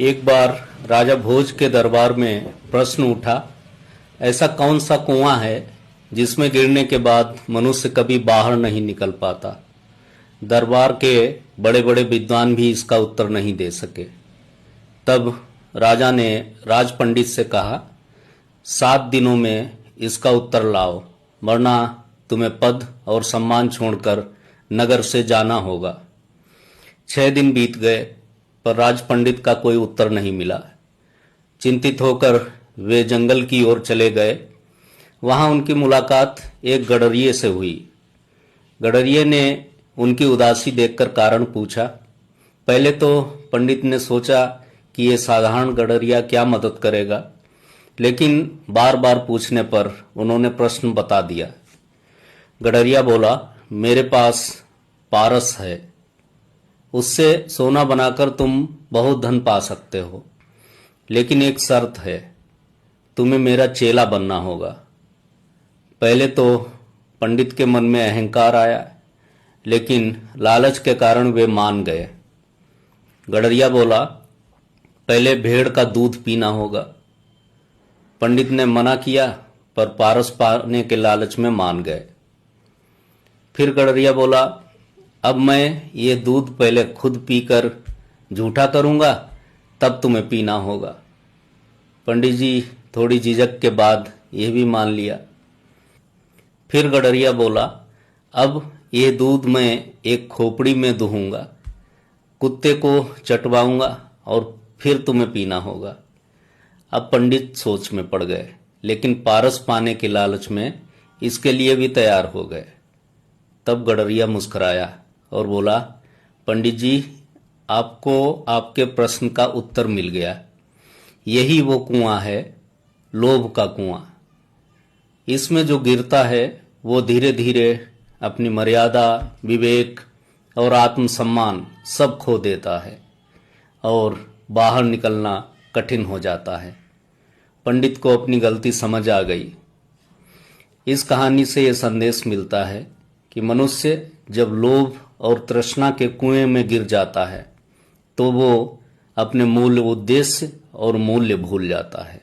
एक बार राजा भोज के दरबार में प्रश्न उठा, ऐसा कौन सा कुआं है जिसमें गिरने के बाद मनुष्य कभी बाहर नहीं निकल पाता। दरबार के बड़े बड़े विद्वान भी इसका उत्तर नहीं दे सके। तब राजा ने राज पंडित से कहा, 7 दिनों में इसका उत्तर लाओ, वरना तुम्हें पद और सम्मान छोड़कर नगर से जाना होगा। 6 दिन बीत गए पर राज पंडित का कोई उत्तर नहीं मिला। चिंतित होकर वे जंगल की ओर चले गए। वहां उनकी मुलाकात एक गडरिये से हुई। गडरिये ने उनकी उदासी देखकर कारण पूछा। पहले तो पंडित ने सोचा कि ये साधारण गडरिया क्या मदद करेगा, लेकिन बार बार पूछने पर उन्होंने प्रश्न बता दिया। गडरिया बोला, मेरे पास पारस है, उससे सोना बनाकर तुम बहुत धन पा सकते हो, लेकिन एक शर्त है, तुम्हें मेरा चेला बनना होगा। पहले तो पंडित के मन में अहंकार आया, लेकिन लालच के कारण वे मान गए। गडरिया बोला, पहले भेड़ का दूध पीना होगा। पंडित ने मना किया, पर पारस पाने के लालच में मान गए। फिर गडरिया बोला, अब मैं ये दूध पहले खुद पीकर झूठा करूंगा, तब तुम्हें पीना होगा। पंडित जी थोड़ी झिझक के बाद यह भी मान लिया। फिर गडरिया बोला, अब ये दूध मैं एक खोपड़ी में दुहूंगा, कुत्ते को चटवाऊंगा और फिर तुम्हें पीना होगा। अब पंडित सोच में पड़ गए, लेकिन पारस पाने के लालच में इसके लिए भी तैयार हो गए। तब गडरिया मुस्कुराया और बोला, पंडित जी, आपको आपके प्रश्न का उत्तर मिल गया। यही वो कुआं है, लोभ का कुआं। इसमें जो गिरता है वो धीरे धीरे अपनी मर्यादा, विवेक और आत्मसम्मान सब खो देता है और बाहर निकलना कठिन हो जाता है। पंडित को अपनी गलती समझ आ गई। इस कहानी से यह संदेश मिलता है कि मनुष्य जब लोभ और तृष्णा के कुएं में गिर जाता है तो वो अपने मूल उद्देश्य और मूल्य भूल जाता है।